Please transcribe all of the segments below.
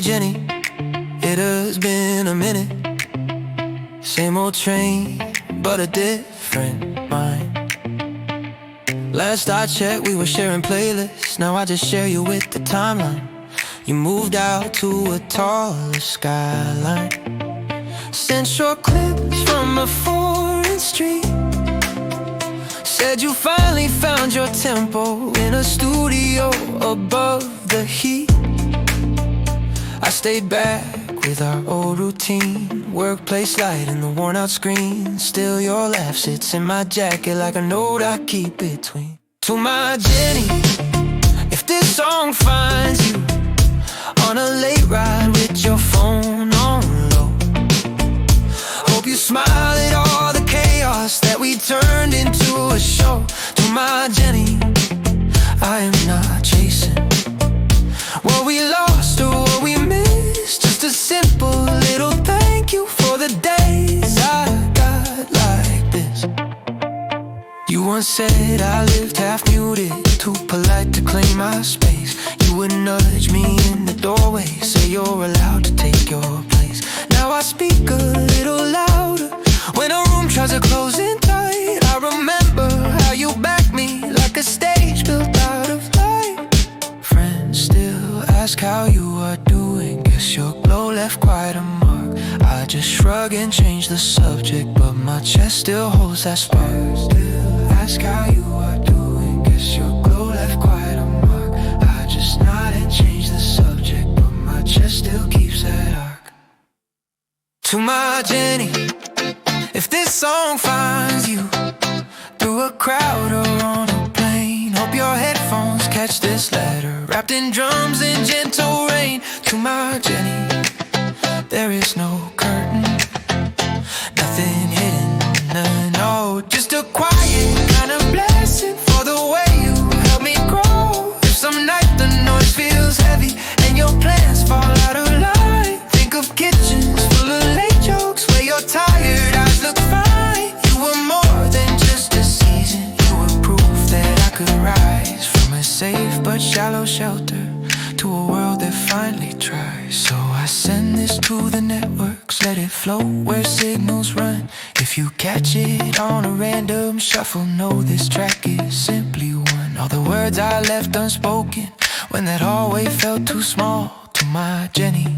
Jenny, it has been a minute. Same old train, but a different mind. Last I checked, we were sharing playlists. Now I just share you with the timeline. You moved out to a taller skyline. Sent short clips from a foreign street. Said you finally found your tempo in a studio above the heat. I stayed back with our old routine. Workplace light and the worn out screen. Still your laugh sits in my jacket like a note I keep between. To my Jenny, if this song finds you on a late ride with your phone on low, hope you smile at all the chaos that we turned into a show. To my Jenny, I am not chasing what we lost or what we missed. Just a simple little thank you for the days I got like this. You once said I lived half muted, too polite to claim my space. You would nudge me in the doorway, say you're allowed to take your place. Now I speak a little louder when a room tries to close in tight. I remember how you backed me like a stage built out of light. Friends still ask how you are doing. Guess your glow left quite a mark. I just shrug and change the subject, but my chest still holds that spark. Still ask how you are doing. Guess your glow left quite a mark. I just nod and change the subject, but my chest still keeps that arc. To my Jenny, if this song finds you through a crowd or on a plane, hope your headphones catch this letter wrapped in drums and gentle rain. To my Jenny, there is no curtain, nothing hidden, no, just a quiet kind of blessing for the way you help me grow. If some night the noise feels heavy and your plans fall out of line, think of kitchens full of late jokes where your tired eyes look fine. You were more than just a season, you were proof that I could rise from a safe but shallow shelter to a world that finally tries. So I send this to the networks, let it flow where signals run. If you catch it on a random shuffle, know this track is simply one. All the words I left unspoken when that hallway felt too small. To my Jenny,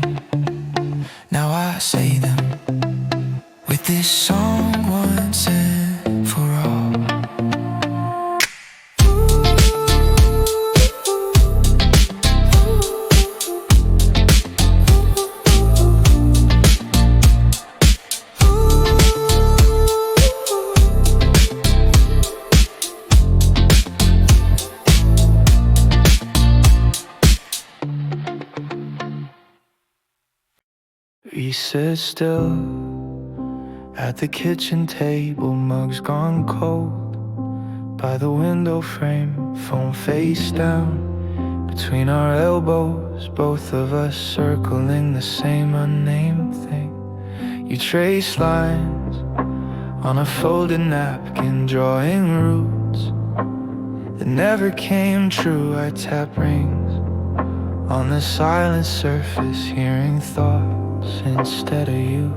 now I say them with this song once and for all. We sit still at the kitchen table, mugs gone cold by the window frame, phone face down between our elbows, both of us circling the same unnamed thing. You trace lines on a folded napkin, drawing roots that never came true. I tap rings on the silent surface, hearing thoughts instead of you.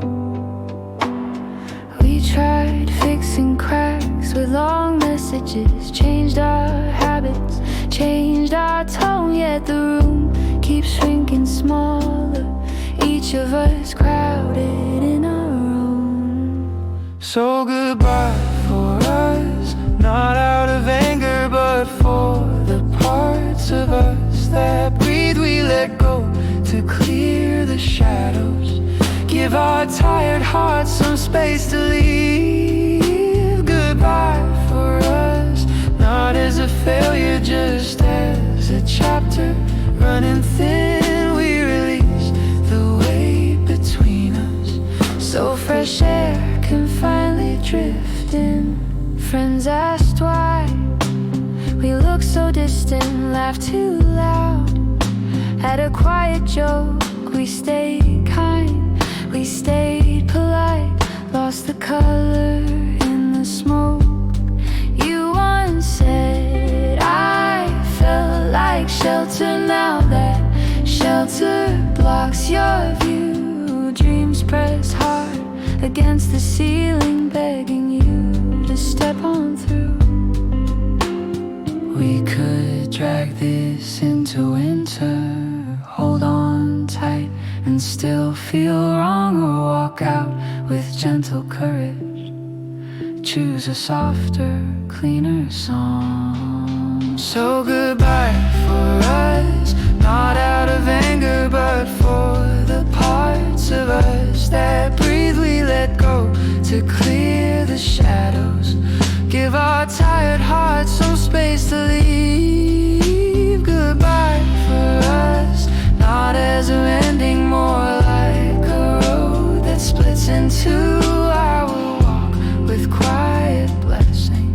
We tried fixing cracks with long messages, changed our habits, changed our tone, yet the room keeps shrinking smaller, each of us crowded in our own. So goodbye for us, not out of anger but for the parts of us that breathe. We let go to clear the shadows, give our tired hearts some space to leave. Goodbye for us, not as a failure, just as a chapter running thin. We release the weight between us, so fresh air can finally drift in. Friends asked why we look so distant, laughed too loud at a quiet joke. We stayed kind, we stayed polite, lost the color in the smoke. You once said I felt like shelter, now that shelter blocks blocks your view. Dreams press hard against the ceiling, begging you to step on through. We could drag this into winter, hold on tight and still feel wrong, or walk out with gentle courage. Choose a softer, cleaner song. So goodbye for us, not out of anger, but for the parts of us that breathe. We let go to clear the shadows, give our tired hearts some space to leave. Goodbye for us, not as an ending, more like a road that splits in two. I will walk with quiet blessing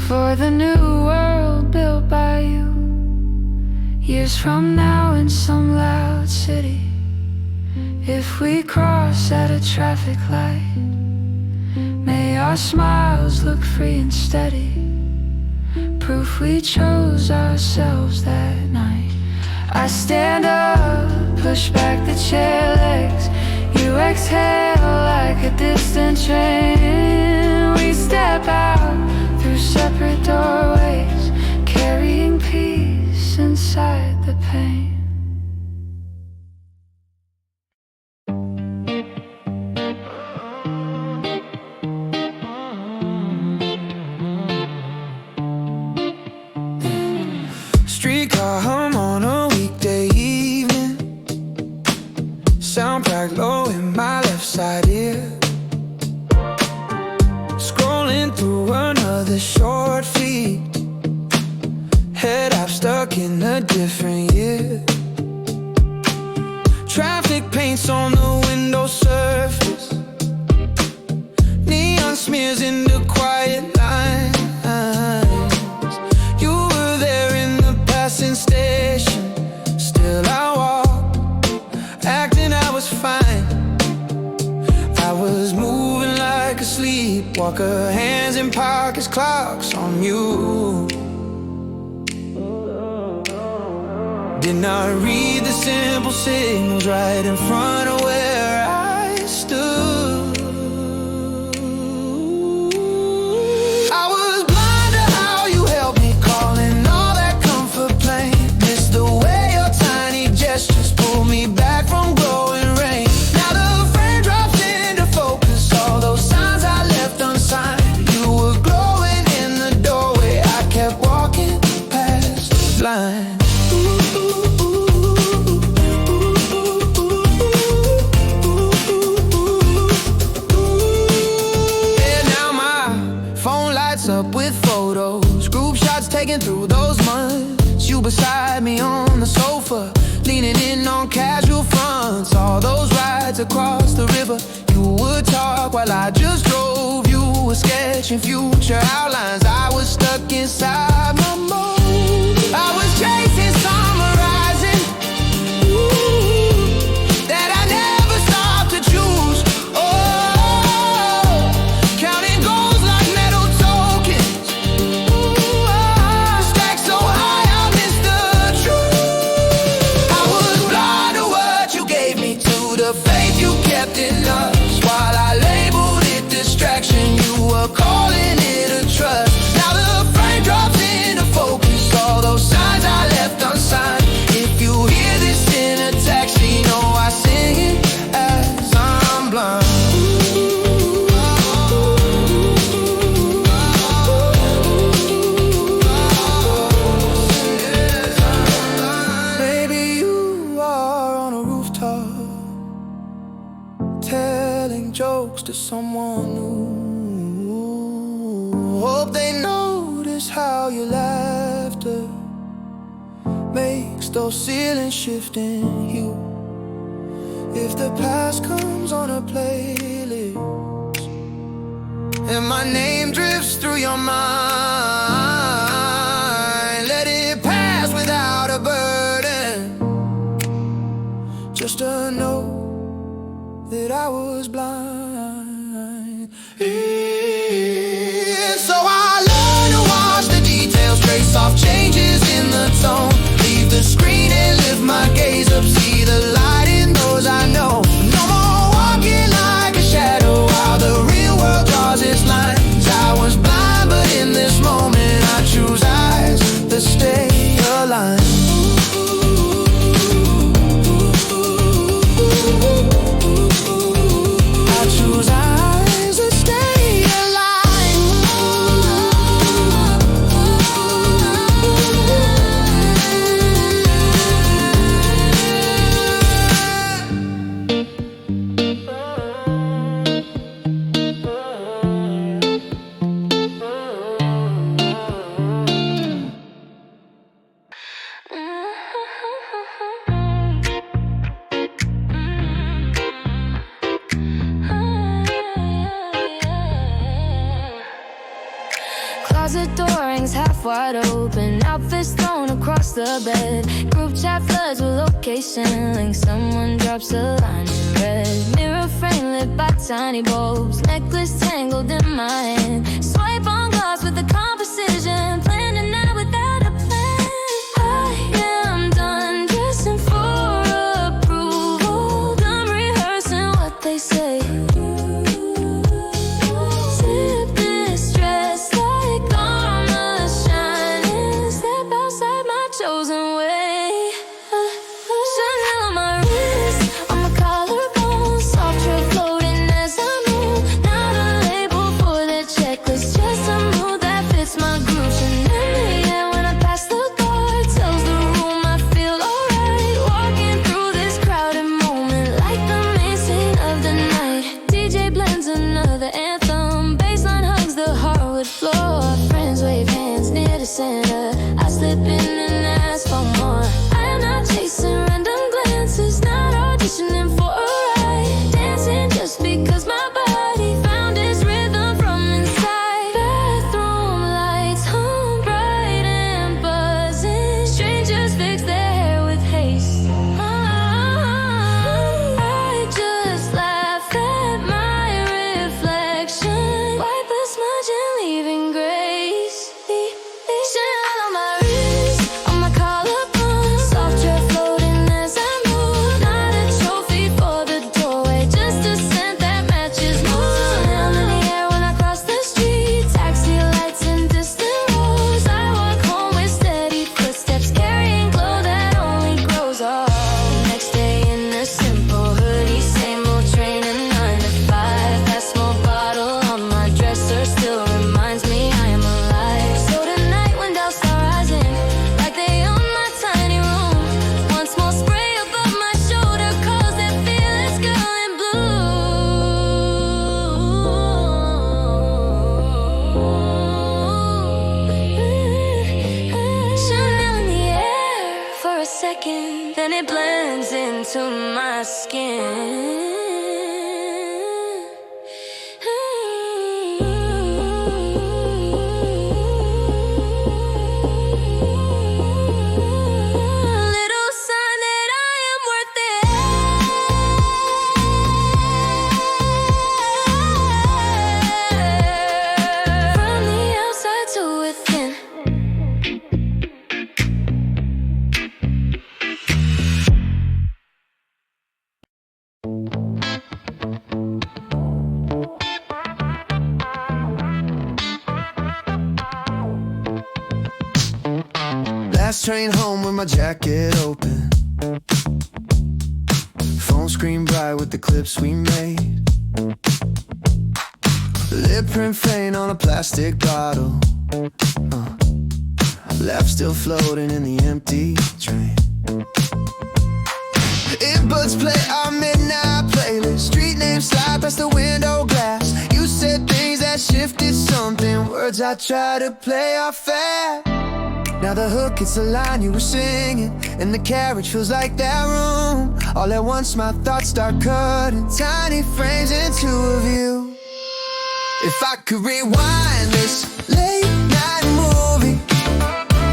for the new world built by you. Years from now in some loud city, if we cross at a traffic light, may our smiles look free and steady, proof we chose ourselves that night. I stand up, push back the chair legs, you exhale like a distant train. We step out through separate doorways, carrying peace inside the pain. Streetcar hum on a weekday evening, sound packed low in my left side ear. Scrolling through another short feed, head up stuck in a different year. Traffic paints on the window surface, neon smears in the quiet lines. You were there in the passing station, still I walk, acting I was fine. I was moving like a sleepwalker, hands in pockets, clocks on mute. Did not read the simple signals right in front of where I stood. I was blind to how you held me, calling all that comfort plain. Missed the way your tiny gestures pulled me back from growing rain. Now the frame drops into focus, all those signs I left unsigned. You were glowing in the doorway, I kept walking past the blind. Up with photos, group shots taken through those months. You beside me on the sofa, leaning in on casual fronts. All those rides across the river, you would talk while I just drove. You were sketching future outlines, I was stuck inside my mode. I was chasing some horizon, that I never stopped to choose. Oh, counting goals like metal tokens, stacked so high I missed the truth. I was blind to what you gave me, to the faith you kept in us. While I labeled it distraction, you were calling it a trust. Now the frame drops into focus, all those signs I left unsigned. If you hear this in a taxi, know I sing it as I'm blind. Maybe you are on a rooftop, telling jokes to someone new. Hope they notice how your laughter makes those ceilings shift in hue. If the past comes on a playlist and my name drifts through your mind, let it pass without a burden, just to know that I was blind. Yeah. So I learned to watch the details, trace off changes in the tone, leave the screen and lift my gaze up, see the light in closet door hangs half wide open, outfits thrown across the bed. Group chat floods with location links. Someone drops a line in red. Mirror frame lit by tiny bulbs. Necklace tangled in my hand. Swipe on glass with the calm precision. Planning out without a plan. I am done dressing for approval. Done rehearsing what they say. I slip in and ask for more. I am not chasing random glances, not auditioning for a ride. Dancing just because my body found its rhythm from inside. Bathroom lights on bright and buzzing. Strangers fix their hair with haste. I just laugh at my reflection. Wipe a smudge and leaving grace. Chanel on my wrist, on my collarbone. Soft hair floating as I move. Not a trophy for the doorway, just a scent that matches mood. Chanel in the air when I cross the street. Taxi lights and distant roads. I walk home with steady footsteps, carrying glow that only grows. Oh, next day in a simple hoodie, same old train and 9 to 5. That small bottle on my dresser still reminds me I am alive. So tonight when doubts start rising, like they own my tiny room. One small spray above my shoulder calls that fearless girl in blue. Chanel in the air for a second, then it blends into my skin. Little sign that I am worth it. From the outside to within. Last train home with my jacket open. Phone screen bright with the clips we made. Lip print faint on a plastic bottle. Left still floating in the empty train. Earbuds play our midnight playlist. Street names slide past the window glass. You said things that shifted something. Words I try to play are fair. Now the hook, it's a line you were singing, and the carriage feels like that room. All at once my thoughts start cutting tiny frames into a view. If I could rewind this late night movie,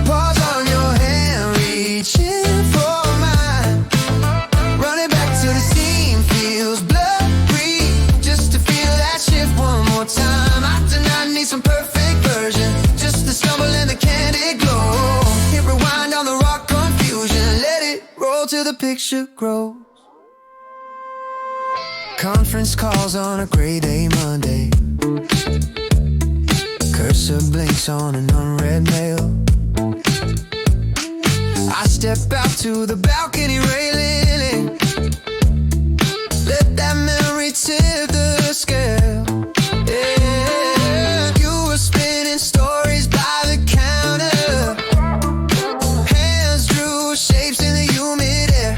pause on your hand, reaching for mine. Running back to the scene feels blurry, just to feel that shift one more time. I do not need some perfect version, just the stumble and the candid glow. Hit rewind on the raw confusion, let it roll till the picture grows. Conference calls on a gray day Monday. Cursor blinks on an unread mail. I step out to the balcony railing. Let that memory tip the scale. Yeah. You were spinning stories by the counter. Hands drew shapes in the humid air.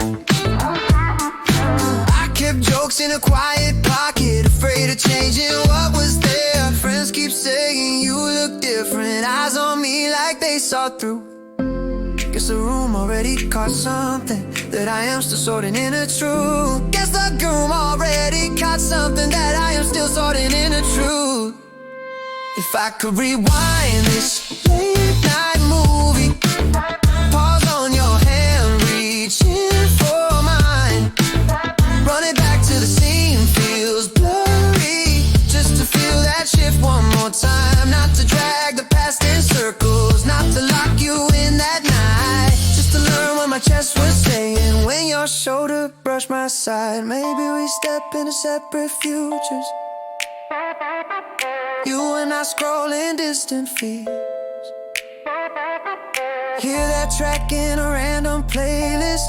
I kept jokes in a quiet pocket, afraid of changing what was there. Friends keep saying you look different, eyes on me like they saw through. Guess the room already caught something that I am still sorting in a truth. Guess the room already caught something that I am still sorting in a truth. If I could rewind this late night movie, pause on your hand, reaching for mine, run it back to the scene, feels blurry, just to feel that shift one more time, not to drag the past in circles, not to lock you in that night, just to learn what my chest was saying when your shoulder brushed my side. Maybe we step into separate futures, you and I scrolling distant feeds, hear that track in a random playlist,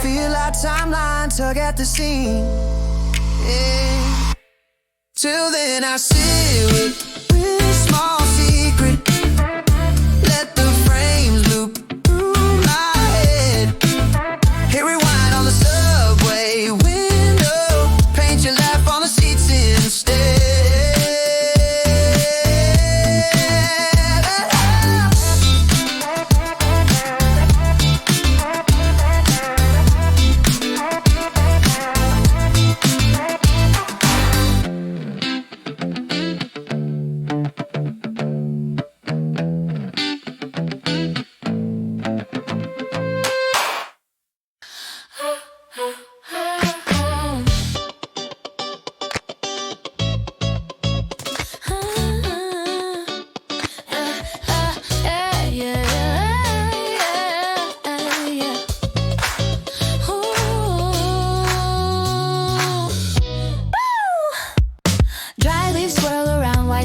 feel our timeline tug at the seam, yeah. Till then I sit with a small secret, let the frames loop through my head, hit rewind on the subway window, paint your laugh on the seats instead.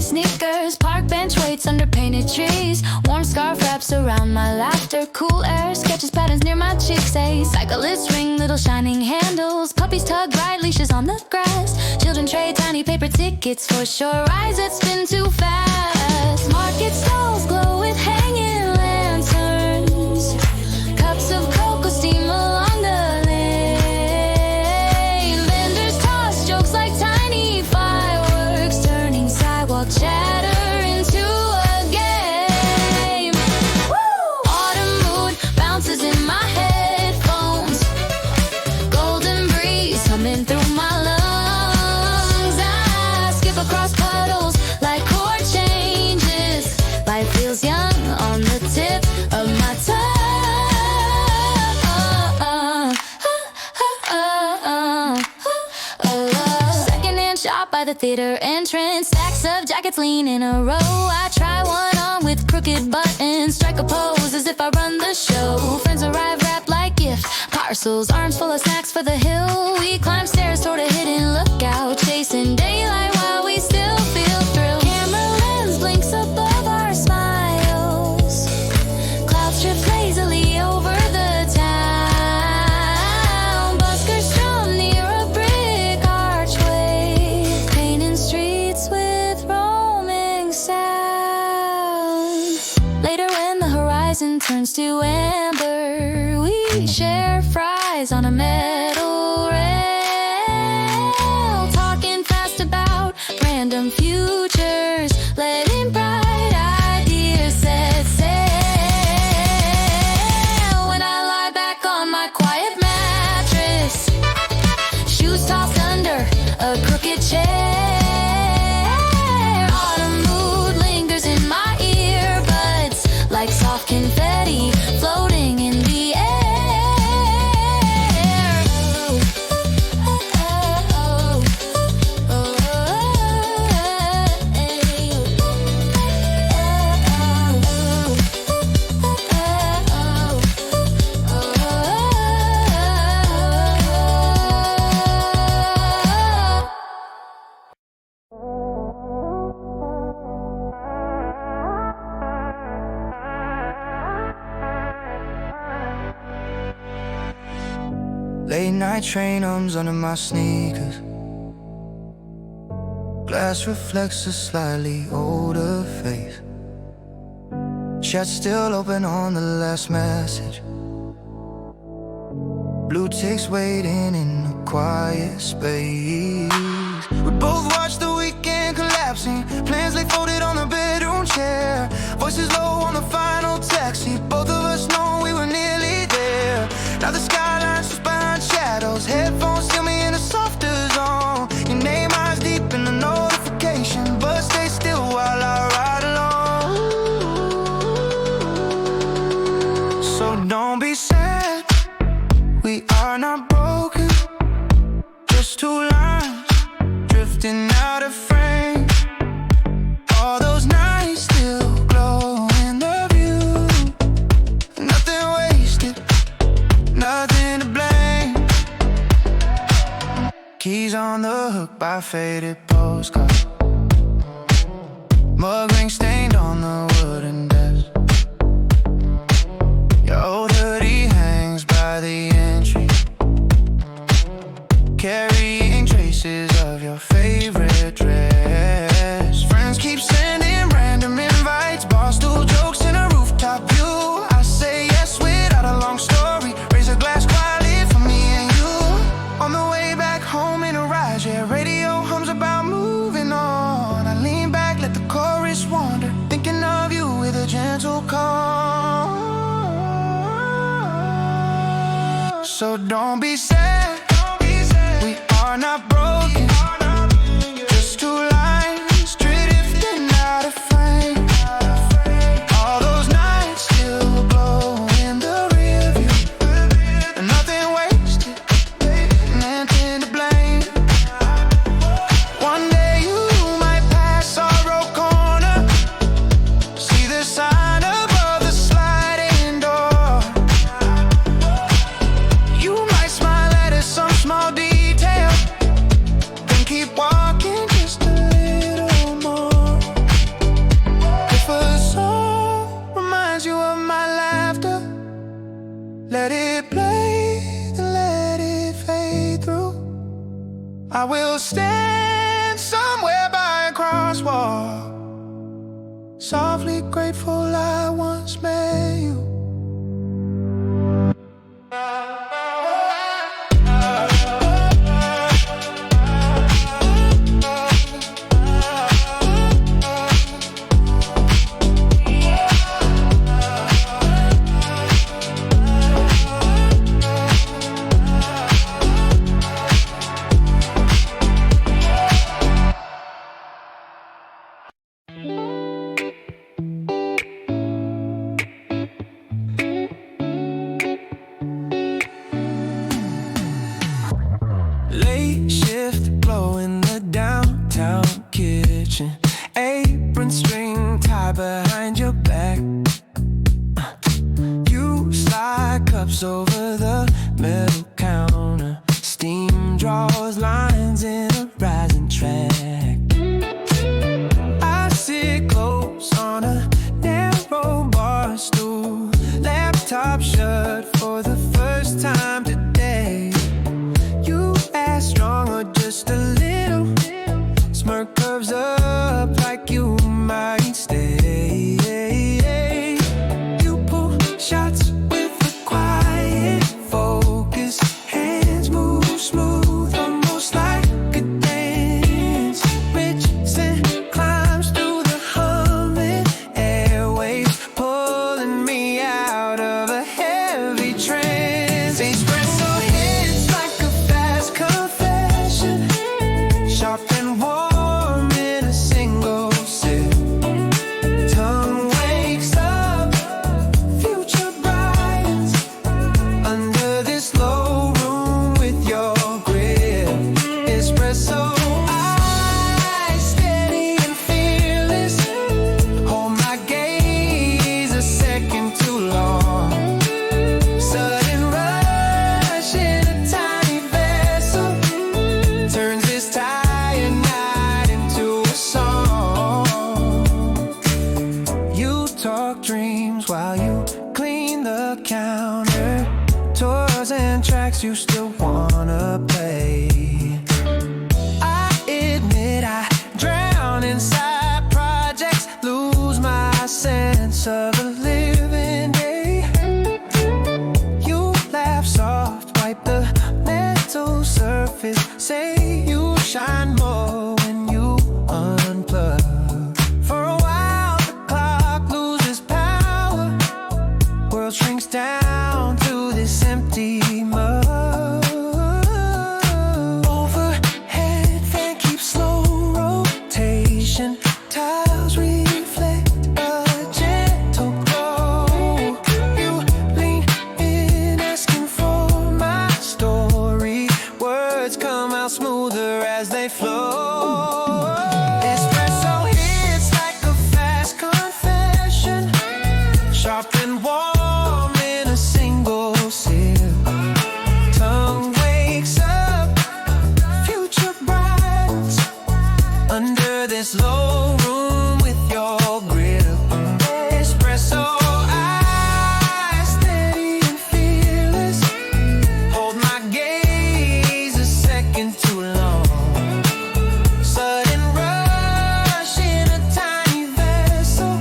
Sneakers, park bench waits under painted trees, warm scarf wraps around my laughter, cool air sketches patterns near my cheeks, a cyclists ring little shining handles, puppies tug ride leashes on the grass, children trade tiny paper tickets for sure rides that spin too fast, market stalls glow with hanging lanterns, cups of cocoa steam along the lane, vendors toss jokes like tiny fireworks, turning sidewalk chatter into a game. Woo! Autumn mood bounces in my headphones, golden breeze humming through my lungs, I skip across puddles like chord changes, life feels young on the tip of my tongue. Second-hand shop by the theater entrance, stacks of jackets lean in a row, I try one on with crooked buttons, strike a pose as if I run the show, friends arrive wrapped like gift parcels, arms full of snacks for the hill, we climb stairs toward a hidden lookout, chasing daylight while we still feel thrill, camera lens blinks above our smiles, clouds drift lazily over the town, buskers strum near a brick archway, painting streets with roaming sound. Later when the horizon turns to amber, we share fries on a metal rail, talking fast about random futures, letting bright ideas set sail. When I lie back on my quiet mattress, shoes tossed under a crooked chair, autumn mood lingers in my earbuds like soft confetti floating in the air. Late night train hums under my sneakers, glass reflects a slightly older face, chat still open on the last message, blue ticks waiting in a quiet space. We both watch the weekend collapsing, plans lay folded on the bedroom chair, voices low on the final taxi, both of us know we were nearly there. Now the skyline just behind shadows, headphones steal me in a softer zone, your name eyes deep in the notification, but by faded postcards. Mud ring stained on the wooden desk. Your old hoodie hangs by the entry, carrying traces of your favorite dress. Friends keep sending random invites, bar stool jokes and a rooftop view. I say yes without a long story, raise a glass quietly for me and you. On the way back home in a ride, yeah, radio hums about moving on. I lean back, let the chorus wander, thinking of you with a gentle call. So don't be sad, we are not broken, just two lines drifting out of frame. All those nights still glow in the rear view, and nothing wasted, nothing to blame. One day you might pass Sorrow Corner, see the sign above the sliding door. You might smile at some small detail, then keep walking just a little more. If a song reminds you of my laughter, let it play, then let it fade through. I will stand somewhere by a crosswalk, softly grateful I once met you. Late shift glow in the downtown kitchen, apron string tied behind your back. You slide cups over the metal counter, steam draws lines in a rising track. I sit close on a narrow bar stool, laptop shut for the first time today. You ask strong or just a little, smirk curves up like you might stay. You pull shots with a quiet focus, hands move smooth, almost like a dance. Rich scent climbs through the humming airwaves, pulling me out of a heavy trance. Espresso hits like a fast confession, sharp and warm in a single sip. Tongue wakes up, future brightens under this low room with your grip. Espresso eyes steady and fearless, hold my gaze a second too long. Sudden rush in a tiny vessel turns this tired night into a song. You talk dreams while you clean the counter, tours and tracks you still wanna play. I admit I drown inside projects, lose my sense of a living day. You laugh soft, wipe the metal surface, say you shine more when you unplug. For a while the clock loses power, world shrinks down to this empty mug. this low room with your grip. Espresso eyes, steady and fearless. Hold my gaze a second too long. Sudden rush in a tiny vessel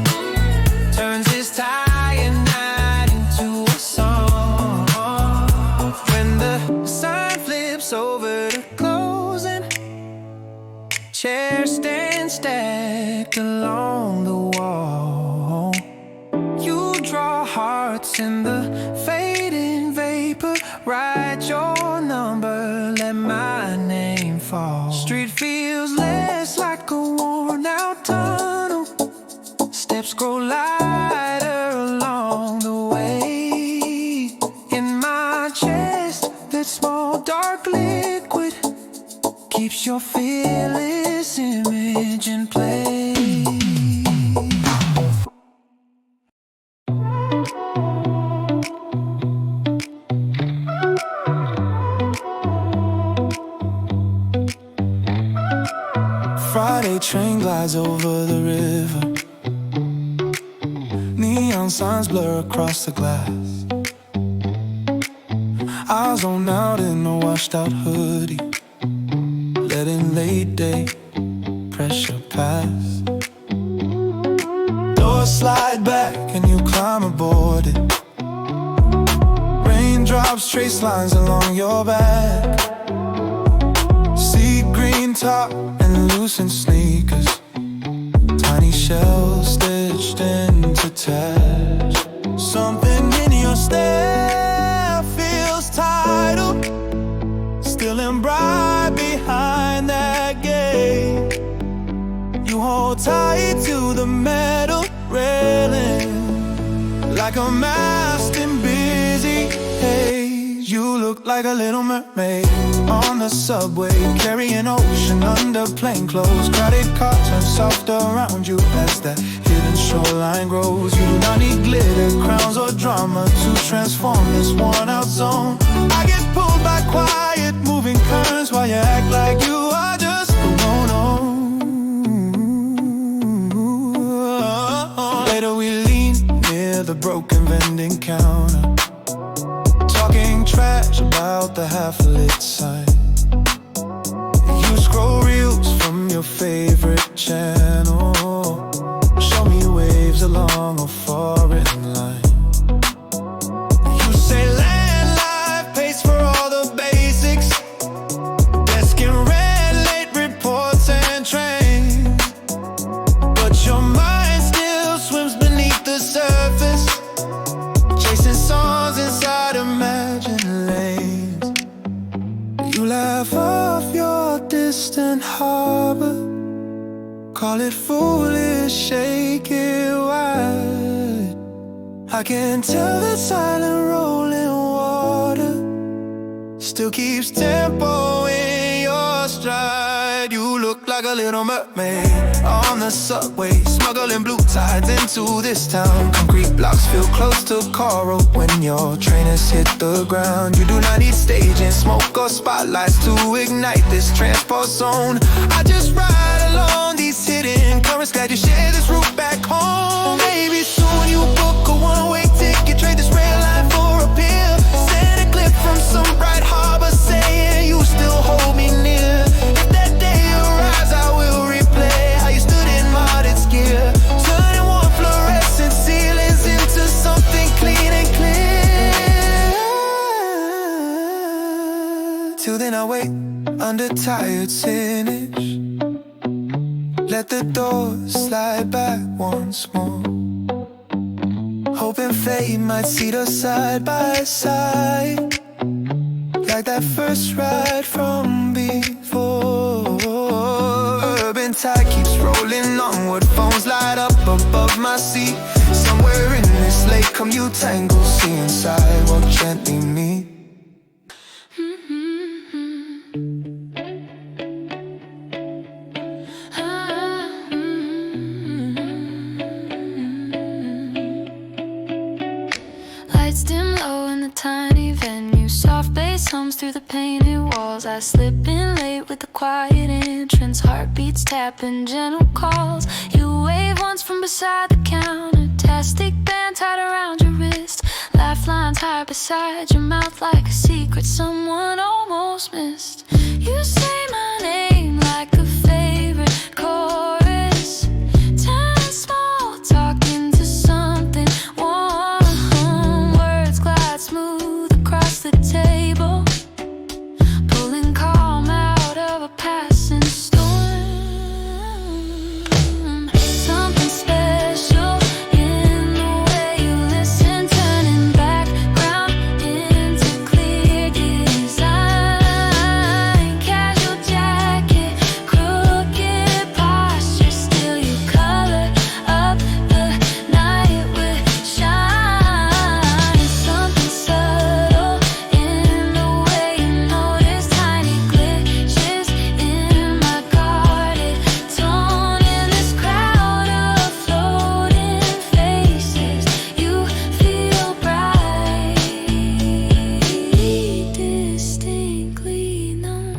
turns this tired night into a song. When the sign flips over to closing, chairs stand stacked along the wall. You draw hearts in the fading vapor. Write your number, let my name fall. Street feels less like a worn out tunnel. Steps grow lighter along the way. In my chest, that small dark liquid keeps your fearless image in play. Friday train glides over the river. Neon signs blur across the glass. I zone out in a washed out hoodie, letting late day pressure pass. Doors slide back and you climb aboard it. Raindrops trace lines along your back. Sea green top and loosened sneakers. Tiny shells stitched into tags. Something in your stare feels tidal, still and bright behind that gate. You hold tight to the metal railing, like a mast in busy haze. You look like a little mermaid on the subway, carrying ocean under plain clothes. Crowded cars turn soft around you as that hidden shoreline grows. You do not need glitter, crowns or drama to transform this worn out zone. I get pulled by quiet moving currents while you act like you are just alone. Later we lean near the broken vending counter, talking trash about the half-lit sign. You scroll reels from your favorite channel, show me waves along a foreign line. You say land life pays for all the basics, desk in red, late reports and trains, but your mind still swims beneath the surface, chasing songs inside imagined lanes. You laugh off your distant harbor, call it foolish, shake it wide. I can tell that silent rolling water still keeps tempo in your stride. You look like a little mermaid on the subway, smuggling blue tides into this town. Concrete blocks feel close to coral when your train has hit the ground. You do not need staging, smoke or spotlights to ignite this transport zone. I just ride along these hidden currents, glad you share this route back home. Maybe soon you book a one-way ticket, trade this rail line for a pill. Send a clip from some bright harbor saying you still hold me near. If that day arrives, I will replay how you stood in modded gear, turning warm fluorescent ceilings into something clean and clear. Till then I wait under tired signage, let the doors slide back once more, hoping fate might seat us side by side, like that first ride from before. Urban tide keeps rolling onward, phones light up above my seat. Somewhere in this lake commute tangle, seeing sidewalk gently meet. Lights dim low in the tiny venue, soft bass hums through the painted walls. I slip in late with the quiet entrance, heartbeats tapping, gentle calls. You wave once from beside the counter, tastic band tied around your wrist, lifelines high beside your mouth like a secret someone almost missed. You say my name like a favorite chorus, turn small talk into something warm. Words glide smooth across the table, pulling calm out of a passing storm. Something special in the way you listen, turning background into clear design. Casual jacket, crooked posture, still you color up the night with shine. Something subtle in the way you notice tiny glitches in my guarded tone. In this crowd of floating faces, you feel bright, distinctly known.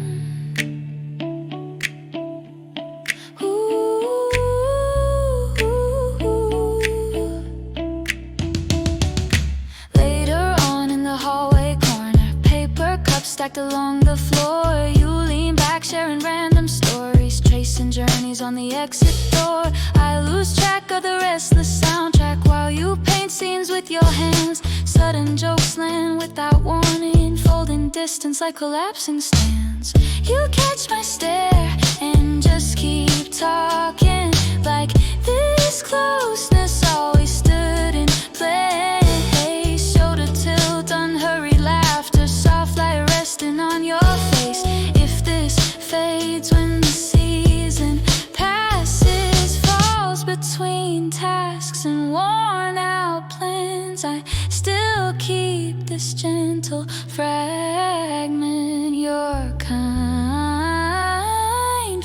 Later on in the hallway corner, paper cups stacked along the floor. You lean back, sharing random stories, tracing journeys on the exit door. I lose track of the restless soundtrack while you paint scenes with your hands. Sudden jokes land without warning, folding distance like collapsing stands. You catch my stare and just keep talking, like this closeness always stood in place. Shoulder tilt, unhurried laughter, soft light resting on your face. If this fades when the season passes, falls between tasks and worn out plans, I still keep this gentle fragment. Your kind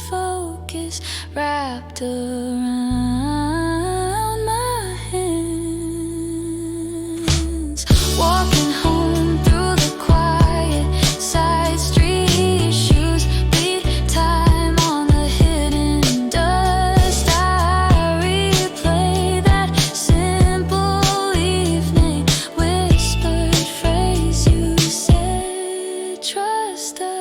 focus wrapped around my hands. Walking home through the quiet side street, shoes beat time on the hidden dust. I replay that simple evening, whispered phrase you said, trust us.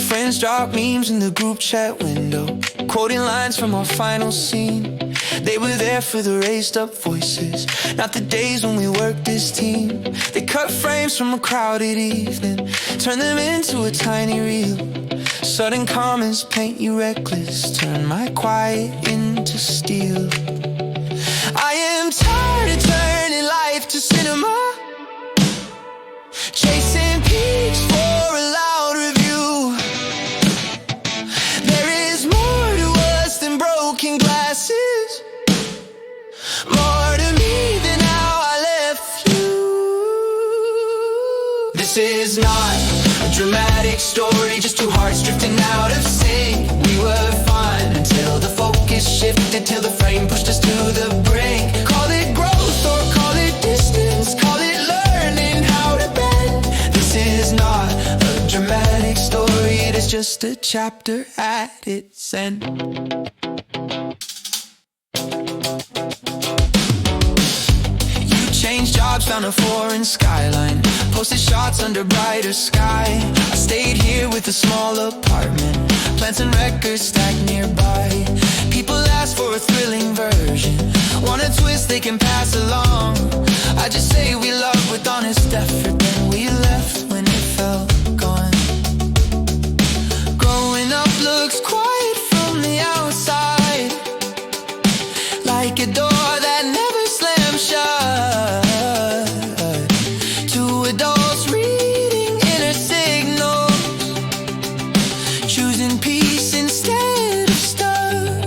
Friends drop memes in the group chat window, quoting lines from our final scene. They were there for the raised up voices, not the days when we worked as team. They cut frames from a crowded evening, turn them into a tiny reel. Sudden comments paint you reckless, turn my quiet into steel. I am tired of turning life to cinema, chasing peaks for a loud review. There is more to us than broken glasses, more to me than how I left you. This is not a dramatic story, just two hearts drifting out of sync. We were fine until the focus shifted, till the frame pushed us to the brink. Call it growth or call it distance, call it learning how to bend. This is not a dramatic story, it is just a chapter at its end. Changed jobs, found a foreign skyline, posted shots under brighter sky. I stayed here with a small apartment, plants and records stacked nearby. People ask for a thrilling version, want a twist they can pass along. I just say we love with honest effort, then we left when it felt gone. Growing up looks quiet from the outside, like a door that never slammed shut. Two adults reading inner signals, choosing peace instead of stuff.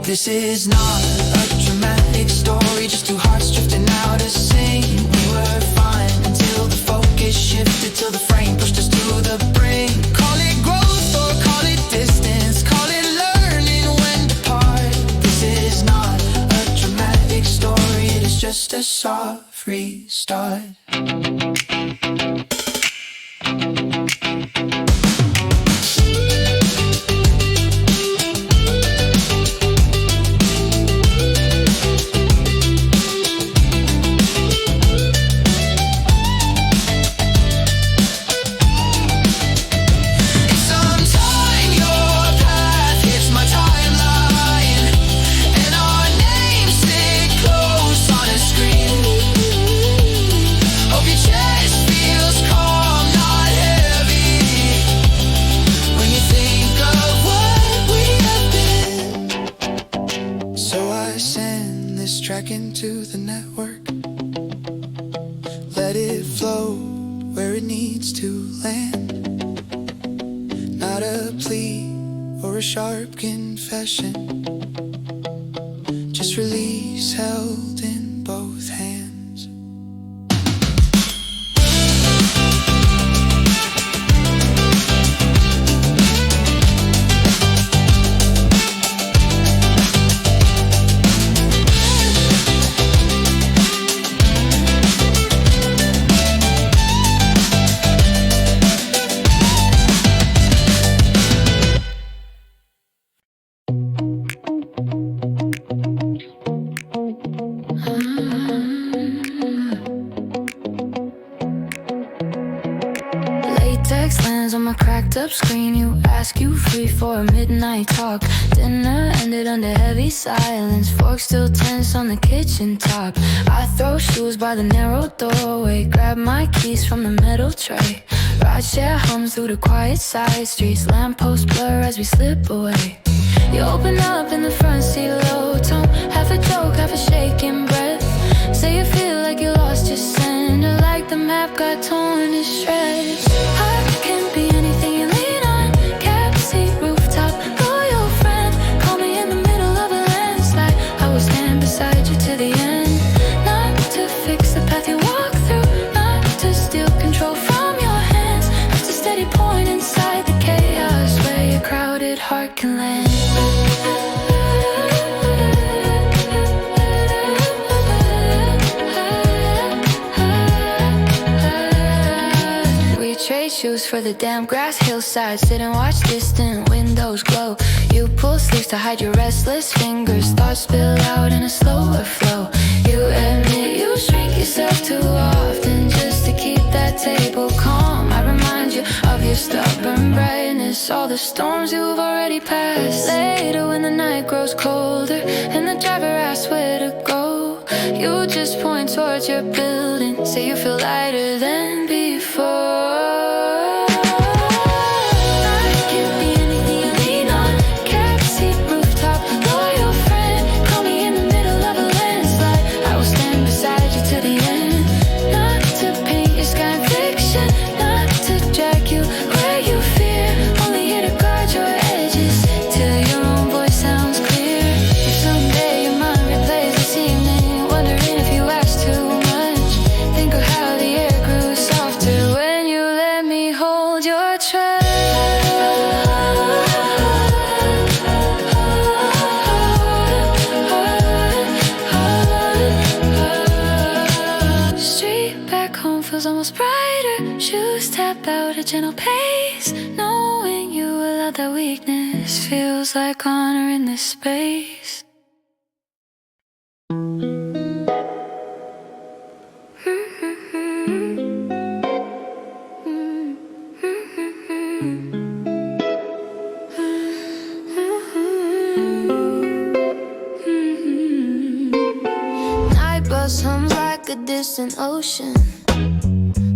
This This is not a dramatic story, just two hearts drifting out to sing. We were fine until the focus shifted, till the frame pushed us to the brink. Call it growth or call it distance, call it learning when to part. This is not a dramatic story, it is just a soft restart. Into the network, let it flow where it needs to land. Not a plea or a sharp confession, just release held in both hands. Up screen, you ask, you free for a midnight talk. Dinner ended under heavy silence, fork still tense on the kitchen top. I throw shoes by the narrow doorway, grab my keys from the metal tray. Rideshare hums through the quiet side streets, lampposts blur as we slip away. You open up in the front seat, low tone, half a joke, half a shaking breath. Say you feel like you lost your center, like the map got torn to shreds. I can't be anything you lean on, cab seat, rooftop, loyal friend. Call me in the middle of a landslide, I will stand beside you to the end. Not to fix the path you walk through, not to steal control from your hands, just a steady point inside the chaos where your crowded heart can land. Trade shoes for the damn grass hillside, sit and watch distant windows glow. You pull sleeves to hide your restless fingers, thoughts spill out in a slower flow. You admit you shrink yourself too often just to keep that table calm. I remind you of your stubborn brightness, all the storms you've already passed. Later when the night grows colder and the driver asks where to go, you just point towards your building, say you feel lighter than before. Almost brighter, shoes tap out a gentle pace. Knowing you allowed that weakness feels like honor in this space. Night bus hums like a distant ocean.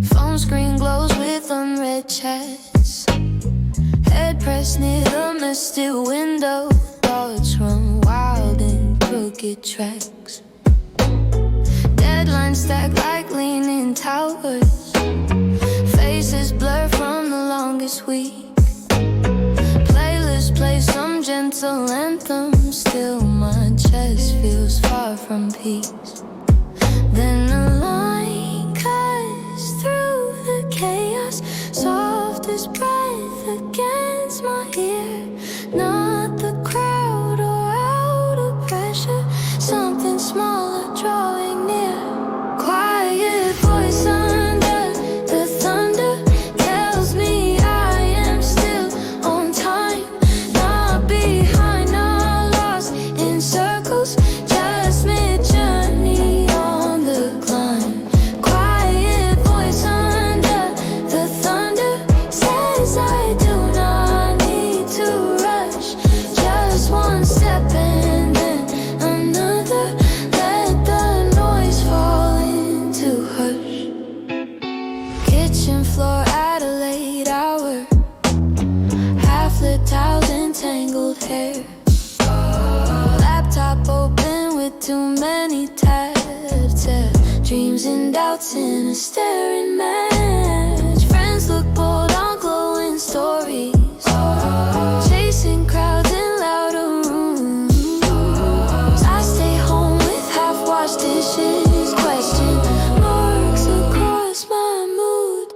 Phone screen glows with unread chats. Head pressed near the misty window. Thoughts run wild in crooked tracks. Deadlines stack like leaning towers. Faces blur from the longest week. Playlist play some gentle sentimental anthem. Still my chest feels far from peace. Then a line cuts through the chaos, soft as breath against my ear. Not the crowd or out of pressure, something smaller drawing near. Quiet voice under the thunder tells me I am still on time. Not behind, not lost in circles, just mid-journey on the climb. Quiet voice under the thunder says I do not need to rush. Just one step and then another. Let the noise fall into hush. Kitchen floor at a late hour, half-lit towels and tangled hair. Laptop open with too many tabs. Dreams and doubts in a staring match. Friends look bored on glowing stories, chasing crowds in louder rooms. I stay home with half-washed dishes, question marks across my mood.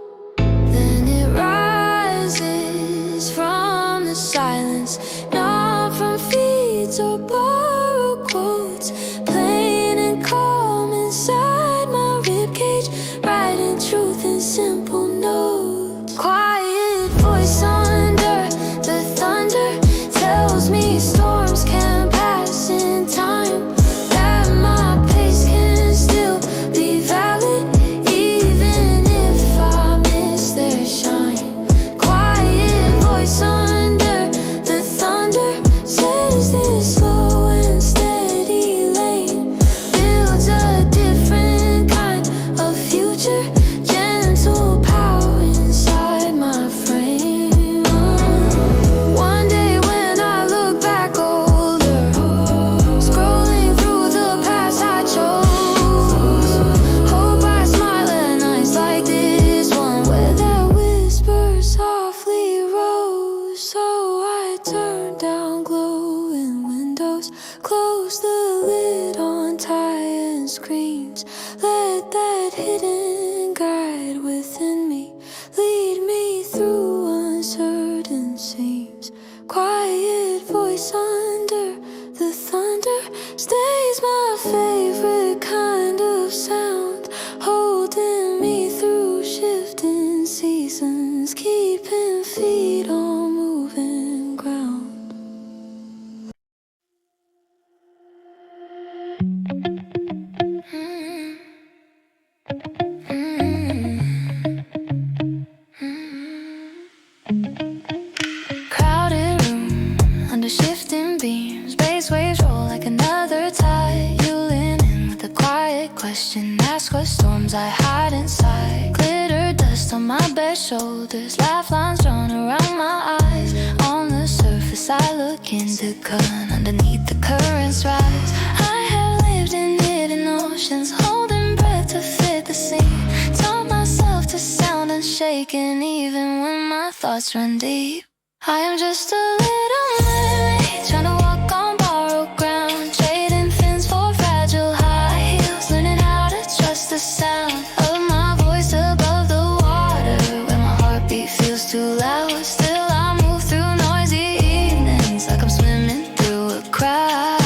Then it rises from the silence, not from feeds or borrowed quotes. Plain and calm inside my ribcage, writing truth in simple notes. Quiet voice under the thunder tells me storms can pass in time. That my pace can still be valid, even if I miss their shine. Quiet voice under the thunder says this slow and steady lane builds a different kind of future. Gentle power inside my frame. One day when I look back older, scrolling through the past I chose, hope I smile at nights like this one, where that whisper softly rose. So I turned down glowing windows, closed the lid on tired screens. Let that hidden guide within me lead me through uncertain seams. Quiet voice under the thunder stays my favorite kind of sound, holding me through shifting seasons, keeping feet on moving ground. Crowded room under shifting beams, bass waves roll like another tide. You lean in with a quiet question, ask what storms I hide inside. Glitter dust on my bare shoulders, laugh lines drawn around my eyes. On the surface I look into cut, underneath the currents rise. I have lived in hidden oceans, holding breath to fit the scene. Taught myself to sound unshaken even when my thoughts run deep. I am just a little mermaid, trying to walk on borrowed ground, trading fins for fragile high heels, learning how to trust the sound of my voice above the water. When my heartbeat feels too loud, still I move through noisy evenings like I'm swimming through a crowd.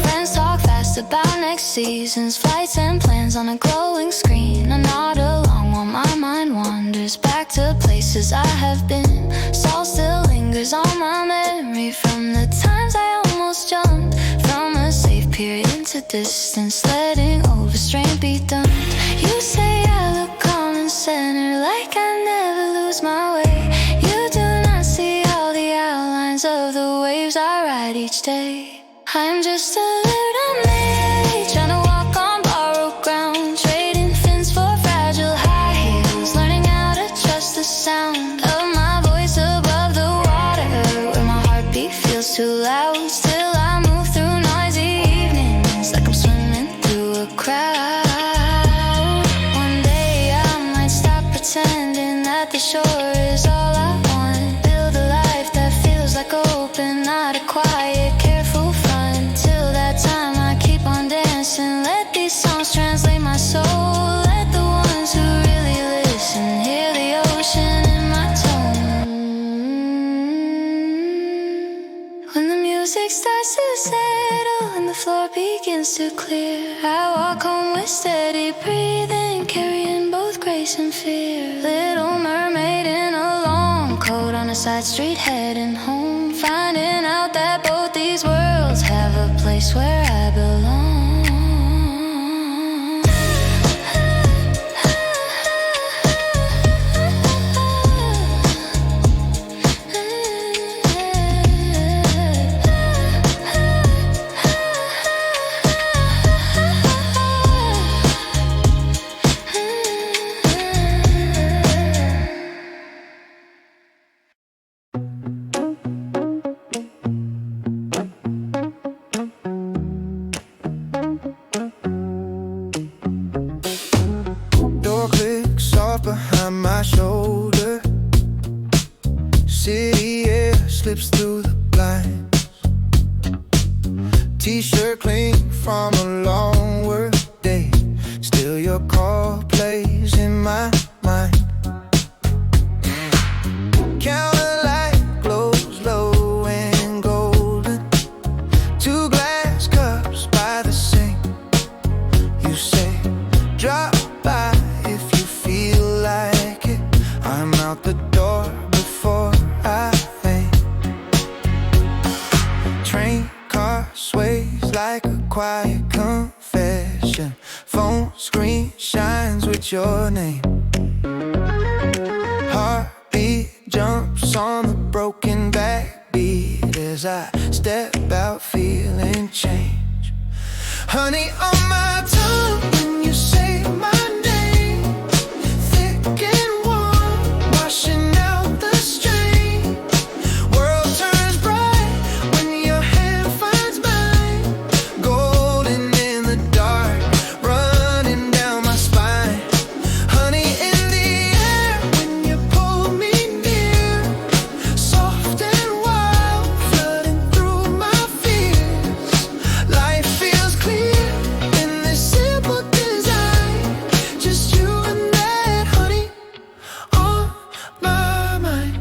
Friends talk fast about next seasons, flights and plans on a glowing screen. I'm not alone while my mind wanders back to places I have been. Salt still lingers on my memory from the times I almost jumped from a safe pier into distance, letting overstrain be done. You say I look calm and centered, like I never lose my way. You do not see all the outlines of the waves I ride each day. I'm just a little maid, trying to walk on borrowed ground, trading fins for fragile high heels, learning how to trust the sound of my voice above the water. Where my heartbeat feels too loud, still I move through noisy evenings like I'm swimming Standing at the shore is all I want. Build a life that feels like open, not a quiet, careful front. Till that time I keep on dancing. Let these songs translate my soul. Let the ones who really listen hear the ocean in my tone. When the music starts to settle and the floor begins to clear, I walk home with steady breathing, carrying both grace and fear. Little mermaid in a long coat on a side street heading home, finding out that both these worlds have a place where I belong. Door clicks off behind my shoulder. City air slips through the blinds. T-shirt clean from a long work day. Still your call plays in my mind. Counter light glows low and golden. 2 glass cups by the sink. You say, drop by if you feel like it. I'm out the door before I faint. Train car sways like a quiet confession. Phone screen shines with your name. Heartbeat jumps on the broken backbeat as I step out feeling change. Honey on my tongue when you say my name. Thick and warm, washing out the strain. World turns bright when your hand finds mine. Golden in the dark, running down my spine. Honey in the air when you pull me near. Soft and wild, flooding through my fears. Life feels clear in this simple design. Just you and that honey on my mind.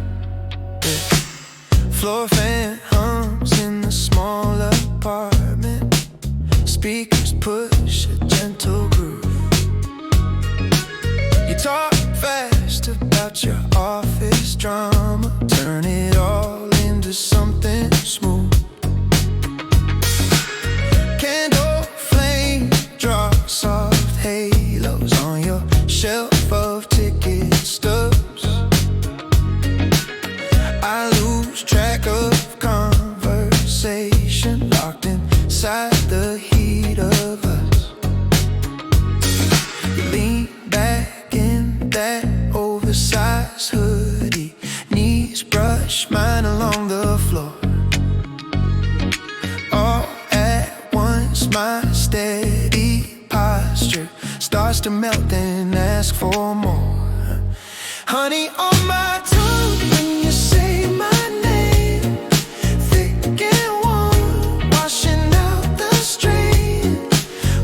Floor fan hums in the small apartment. Speakers push a gentle groove. You talk fast about your office drama. Turn it all into something smooth. Candle flame draw soft halos on your shelf of ticket stubs. I lose track of conversation, locked inside the heat of us. You lean back in that oversized hoodie, knees brush mine along the floor. All at once my steady posture starts to melt and ask for more. Honey on my tongue when you say my name. Thick and warm, washing out the strain.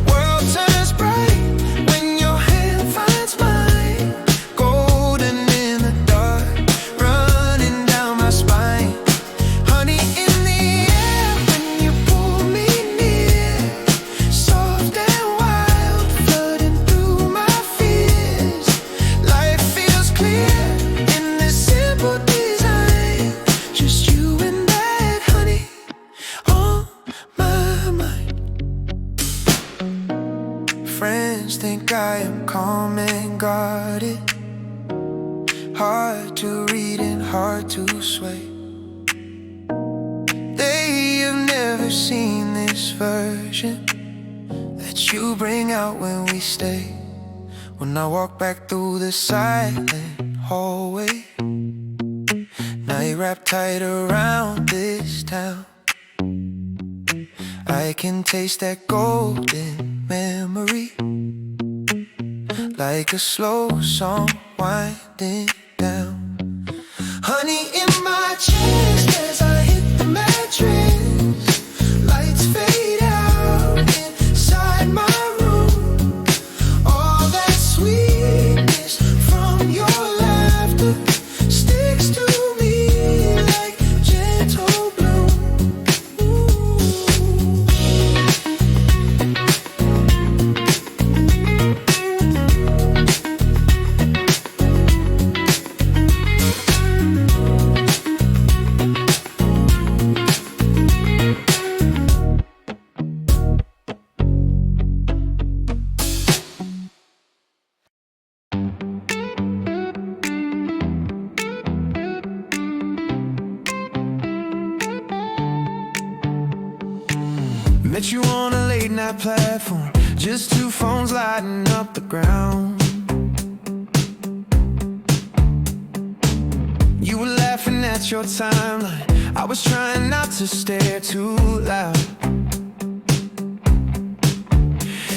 World turns bright when your hand finds mine. Golden in the dark, running down my spine. Honey in the air when you pull me near. Soft and wild, flooding through my fears. Life feels clear in this simple design. Just you and that honey on my mind. Friends think I am calm and guarded. Hard to read and hard to sway. They have never seen this version that you bring out when we stay. When I walk back through the silent hallway, now you're wrapped tight around this town. I can taste that golden memory, like a slow song winding Met you on a late night platform, just two phones lighting up the ground. You were laughing at your timeline, I was trying not to stare too loud.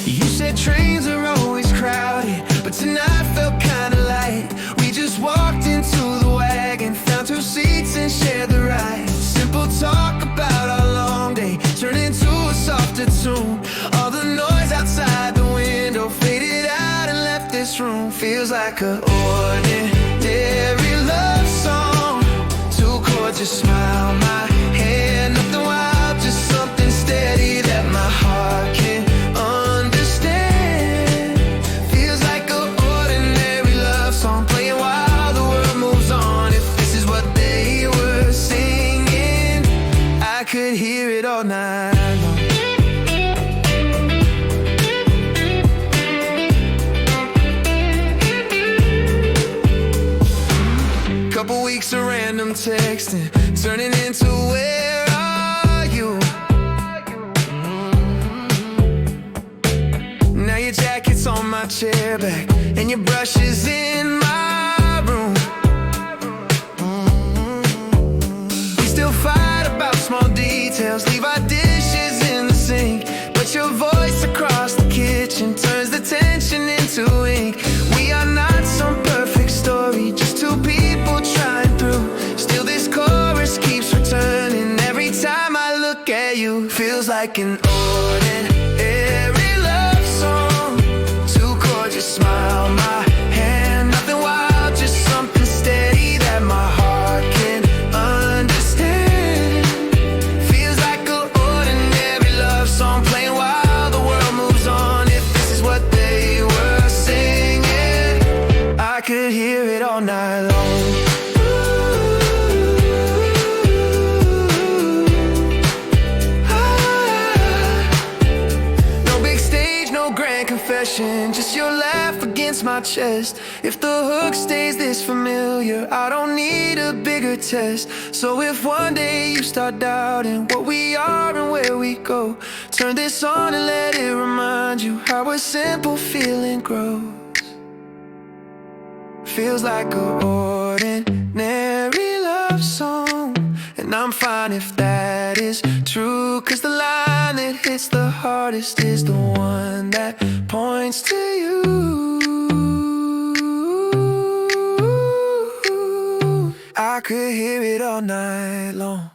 You said trains are always crowded, but tonight felt kinda light. We just walked into the wagon, found two seats and shared the ride. Simple talk about our long day turned into a softer tune. All the noise outside the window faded out and left this room. Feels like an ordinary love song. Two chords, your smile, my hand, nothing wild, just something steady that my heart can understand. Feels like an ordinary love song playing while the world moves on. If this is what they were singing, I could hear it all night long. Couple weeks of random texting, turning into where are you? Now your jacket's on my chair back, and your brush is in my room. We still fight about small details, leave our dishes in the sink, but your voice across the kitchen turns the tension into ink. We are not some perfect story, just two people trying through. Still this chorus keeps returning every time I look at you. Feels like an ordinary love song. Two chords, your smile, my hand, nothing wild, just something steady that my heart can understand. Feels like an ordinary love song playing while the world moves on. If this is what they were singing, I could hear it all night long. Just your laugh against my chest. If the hook stays this familiar, I don't need a bigger test. So if one day you start doubting what we are and where we go, turn this on and let it remind you how a simple feeling grows. Feels like an ordinary love song, and I'm fine if that is true, 'cause the line that hits the hardest is the one that points to you. I could hear it all night long.